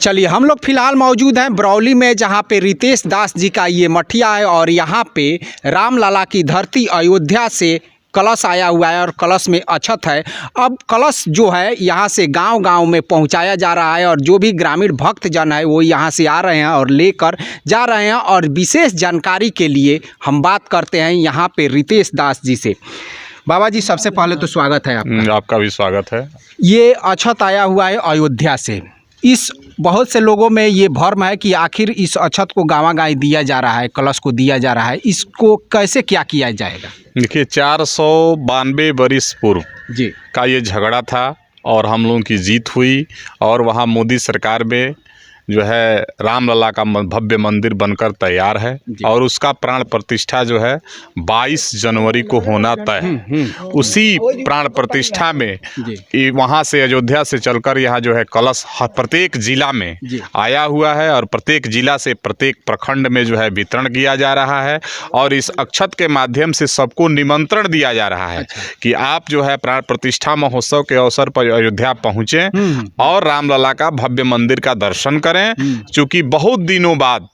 चलिए, हम लोग फिलहाल मौजूद हैं बरौली में, जहां पे रितेश दास जी का ये मठिया है और यहां पे रामलला की धरती अयोध्या से कलश आया हुआ है और कलश में अक्षत है। अब कलश जो है यहाँ से गांव-गांव में पहुंचाया जा रहा है और जो भी ग्रामीण भक्तजन है वो यहाँ से आ रहे हैं और लेकर जा रहे हैं। और विशेष जानकारी के लिए हम बात करते हैं यहाँ पे रितेश दास जी से। बाबा जी, सबसे पहले तो स्वागत है आपका। आपका भी स्वागत है। ये अक्षत आया हुआ है अयोध्या से। इस बहुत से लोगों में ये भ्रम है कि आखिर इस अक्षत को गाँव-गाँव दिया जा रहा है, कलश को दिया जा रहा है, इसको कैसे क्या किया जाएगा? देखिए, 492 बरिस पूर्व जी का ये झगड़ा था और हम लोगों की जीत हुई और वहाँ मोदी सरकार में जो है रामलला का भव्य मंदिर बनकर तैयार है और उसका प्राण प्रतिष्ठा जो है 22 जनवरी को होना तय है। उसी प्राण प्रतिष्ठा में वहाँ से अयोध्या से चलकर यहाँ जो है कलश प्रत्येक जिला में आया हुआ है और प्रत्येक जिला से प्रत्येक प्रखंड में जो है वितरण किया जा रहा है और इस अक्षत के माध्यम से सबको निमंत्रण दिया जा रहा है कि आप जो है प्राण प्रतिष्ठा महोत्सव के अवसर पर अयोध्या पहुँचें और रामलला का भव्य मंदिर का दर्शन करें। क्योंकि बहुत दिनों बाद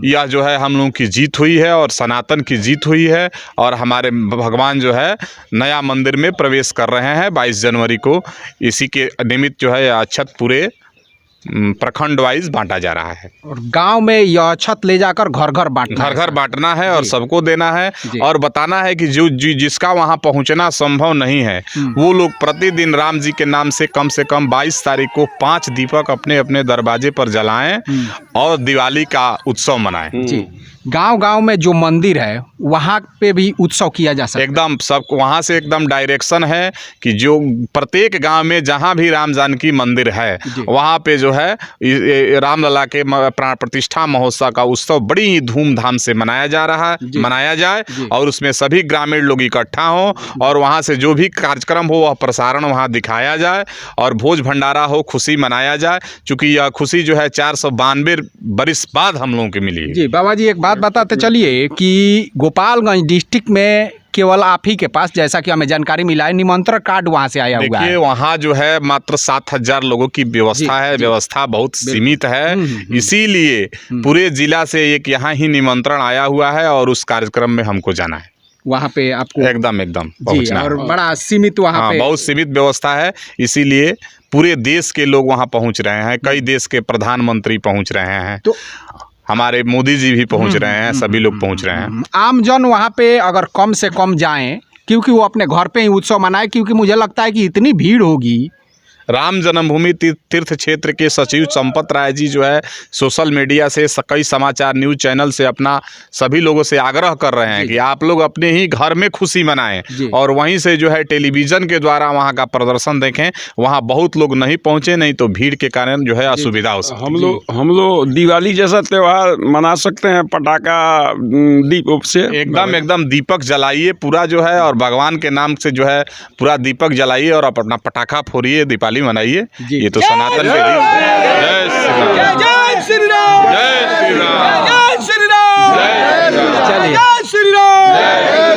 यह जो है हम लोगों की जीत हुई है और सनातन की जीत हुई है और हमारे भगवान जो है नया मंदिर में प्रवेश कर रहे हैं 22 जनवरी को। इसी के निमित्त जो है अक्षत पूरे प्रखंड वाइज बांटा जा रहा है और गांव में यह छत ले जाकर घर घर बांटना है और सबको देना है और बताना है कि जिसका वहां पहुंचना संभव नहीं है वो लोग प्रतिदिन राम जी के नाम से कम 22 तारीख को 5 दीपक अपने अपने दरवाजे पर जलाएं और दिवाली का उत्सव मनाएं। गांव-गांव में जो मंदिर है वहाँ पे भी उत्सव किया जा सकता है। एकदम सब वहाँ से एकदम डायरेक्शन है कि जो प्रत्येक गांव में जहाँ भी राम जानकी मंदिर है वहाँ पे जो है रामलला के प्राण प्रतिष्ठा महोत्सव का उत्सव बड़ी ही धूमधाम से मनाया जाए और उसमें सभी ग्रामीण लोग इकट्ठा हों और वहाँ से जो भी कार्यक्रम हो वह प्रसारण वहाँ दिखाया जाए और भोज भंडारा हो, खुशी मनाया जाए। चूँकि यह खुशी जो है 492 बरिस बाद हम लोगों को मिली है। जी बाबा जी, एक बात बताते चलिए कि गोपालगंज डिस्ट्रिक्ट में केवल आप ही के पास, जैसा कि हमें जानकारी मिला है, निमंत्रण कार्ड वहां से आया हुआ है। देखिए, वहाँ जो है मात्र 7000 लोगों की व्यवस्था है। व्यवस्था बहुत सीमित है, इसीलिए पूरे जिला से एक यहाँ ही निमंत्रण आया हुआ है और उस कार्यक्रम में हमको जाना है। वहाँ पे आपको एकदम पहुँचना और बड़ा सीमित वहाँ पे बहुत सीमित व्यवस्था है, इसीलिए पूरे देश के लोग वहाँ पहुँच रहे हैं। कई देश के प्रधानमंत्री पहुँच रहे हैं, तो हमारे मोदी जी भी पहुंच रहे हैं, सभी लोग पहुंच रहे हैं। आमजन वहाँ पे अगर कम से कम जाएं, क्योंकि वो अपने घर पे ही उत्सव मनाए, क्योंकि मुझे लगता है कि इतनी भीड़ होगी। राम जन्मभूमि तीर्थ क्षेत्र के सचिव संपत राय जी जो है सोशल मीडिया से कई समाचार न्यूज़ चैनल से अपना सभी लोगों से आग्रह कर रहे हैं कि आप लोग अपने ही घर में खुशी मनाएं और वहीं से जो है टेलीविज़न के द्वारा वहां का प्रदर्शन देखें। वहां बहुत लोग नहीं पहुंचे, नहीं तो भीड़ के कारण जो है असुविधा हो सकती है। हम लोग दिवाली जैसा त्यौहार मना सकते हैं पटाखा दीप से। एकदम दीपक जलाइए पूरा जो है और भगवान के नाम से जो है पूरा दीपक जलाइए और अपना पटाखा फोड़िए, दीपावली मनाइए। ये तो सनातन विधि। जय श्री राम, जय श्री राम, जय श्री राम, जय श्री राम, जय श्री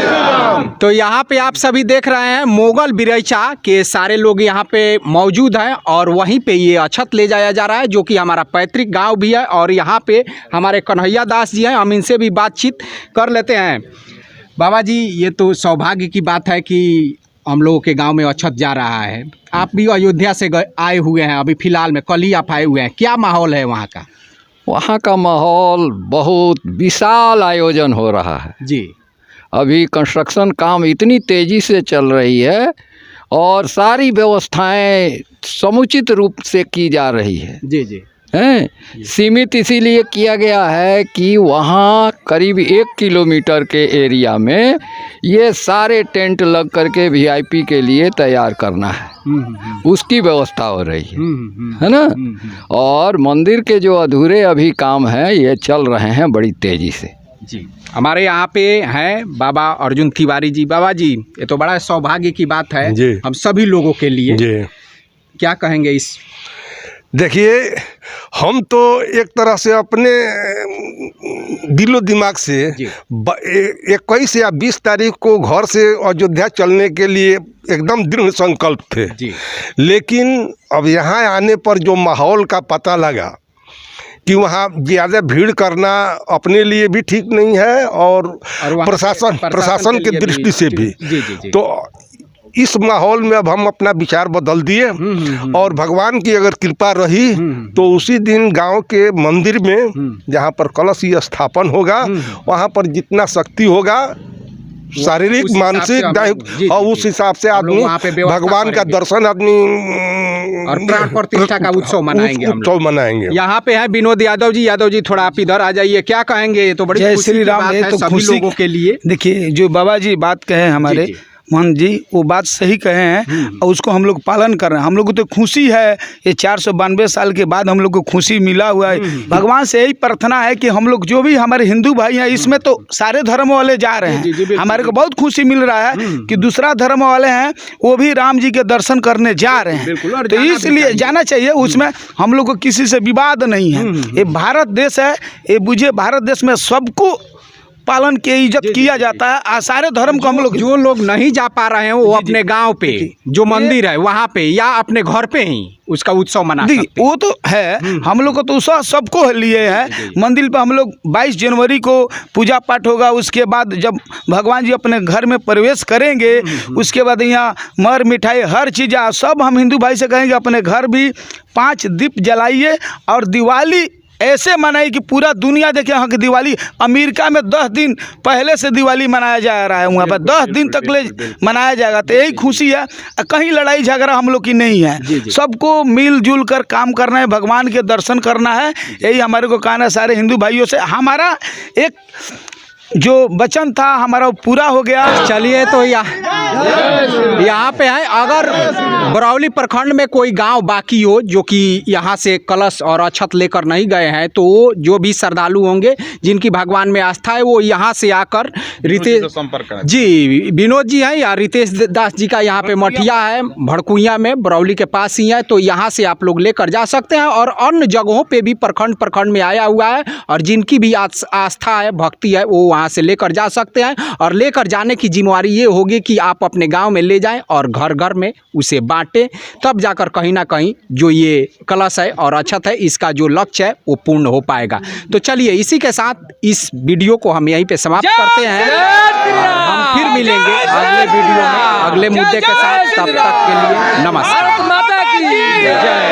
राम। तो यहाँ पे आप सभी देख रहे हैं मोगल बिरैचा के सारे लोग यहाँ पे मौजूद हैं और वहीं पे ये अक्षत ले जाया जा रहा है, जो कि हमारा पैतृक गांव भी है। और यहाँ पे हमारे कन्हैया दास जी हैं, हम इनसे भी बातचीत कर लेते हैं। बाबा जी, ये तो सौभाग्य की बात है कि हम लोगों के गांव में अक्षत जा रहा है। आप भी अयोध्या से आए हुए हैं, अभी फिलहाल में कल ही आप आए हुए हैं। क्या माहौल है वहाँ का? वहाँ का माहौल बहुत विशाल आयोजन हो रहा है जी। अभी कंस्ट्रक्शन काम इतनी तेज़ी से चल रही है और सारी व्यवस्थाएं समुचित रूप से की जा रही है। जी जी हैं। सीमित इसीलिए किया गया है कि वहाँ करीब 1 किलोमीटर के एरिया में ये सारे टेंट लग करके वीआईपी के लिए तैयार करना है, उसकी व्यवस्था हो रही है ना। और मंदिर के जो अधूरे अभी काम हैं ये चल रहे हैं बड़ी तेज़ी से। जी, हमारे यहाँ पे हैं बाबा अर्जुन तिवारी जी। बाबा जी, ये तो बड़ा सौभाग्य की बात है हम सभी लोगों के लिए। क्या कहेंगे इस? देखिए, हम तो एक तरह से अपने दिलो दिमाग से 21 या 20 तारीख को घर से अयोध्या चलने के लिए एकदम दृढ़ संकल्प थे। लेकिन अब यहाँ आने पर जो माहौल का पता लगा कि वहाँ ज़्यादा भीड़ करना अपने लिए भी ठीक नहीं है और वहाँ प्रशासन के की लिए दृष्टि से भी। जी। तो इस माहौल में अब हम अपना विचार बदल दिए और भगवान की अगर कृपा रही तो उसी दिन गांव के मंदिर में जहां पर कलश स्थापन होगा वहां पर जितना शक्ति होगा शारीरिक मानसिक और उस हिसाब से आदमी भगवान का दर्शन आदमी और प्राण प्रतिष्ठा का उत्सव मनाएंगे। उत्सव मनाएंगे। यहाँ पे है विनोद यादव जी थोड़ा आप इधर आ जाइए, क्या कहेंगे? ये तो बड़ी जय खुशी श्री की राम। बात ये है तो सभी खुशी लोगों के लिए। देखिए जो बाबा जी बात कहे हमारे जी। मोहन जी, वो बात सही कहे हैं और उसको हम लोग पालन कर रहे हैं। हम लोग को तो खुशी है, ये 492 साल के बाद हम लोग को खुशी मिला हुआ है। भगवान से यही प्रार्थना है कि हम लोग जो भी हमारे हिंदू भाई हैं, इसमें तो सारे धर्म वाले जा रहे हैं, हमारे को बहुत खुशी मिल रहा है कि दूसरा धर्म वाले हैं वो भी राम जी के दर्शन करने जा रहे हैं। तो इसलिए जाना चाहिए, उसमें हम लोग को किसी से विवाद नहीं है। ये भारत देश है, ये बुझे भारत देश में सबको पालन के इज्जत किया जाता है। सारे धर्म को हम लोग जो लोग नहीं जा पा रहे हैं वो अपने गांव पे जो मंदिर है वहाँ पे या अपने घर पे ही उसका उत्सव मना सकते हैं। वो तो है, हम लोग को तो उत्सव सबको लिए है। मंदिर पे हम लोग 22 जनवरी को पूजा पाठ होगा, उसके बाद जब भगवान जी अपने घर में प्रवेश करेंगे उसके बाद यहाँ मर मिठाई हर चीज़ सब हम हिंदू भाई से कहेंगे अपने घर भी 5 दीप जलाइए और दिवाली ऐसे मनाई कि पूरा दुनिया देखे। यहाँ की दिवाली अमेरिका में 10 दिन पहले से दिवाली मनाया जा रहा है, वहाँ पर 10 दिन तक ले मनाया जाएगा। तो यही खुशी है, कहीं लड़ाई झगड़ा हम लोग की नहीं है। सबको मिलजुल कर काम करना है, भगवान के दर्शन करना है, यही हमारे को कहना है सारे हिंदू भाइयों से। हमारा एक जो वचन था हमारा वो पूरा हो गया। चलिए तो यहाँ पे है, अगर बरौली प्रखंड में कोई गांव बाकी हो जो कि यहाँ से कलश और अक्षत लेकर नहीं गए हैं तो जो भी श्रद्धालु होंगे जिनकी भगवान में आस्था है वो यहाँ से आकर रितेश जी विनोद जी हैं या रितेश दास जी का यहाँ पे मठिया है भड़कुइया में बरौली के पास ही है, तो यहाँ से आप लोग लेकर जा सकते हैं। और अन्य जगहों पे भी प्रखंड में आया हुआ है और जिनकी भी आस्था है भक्ति है वो वहाँ से लेकर जा सकते हैं। और लेकर जाने की जिम्मेवारी ये होगी कि आप अपने गांव में ले जाएं और घर घर में उसे बांटें, तब जाकर कहीं ना कहीं जो ये कलश है और अक्षत है इसका जो लक्ष्य है वो पूर्ण हो पाएगा। तो चलिए इसी के साथ इस वीडियो को हम यहीं पे समाप्त करते हैं। हम फिर मिलेंगे अगले वीडियो में अगले मुद्दे के साथ, तब तक के लिए नमस्कार। माता की जय।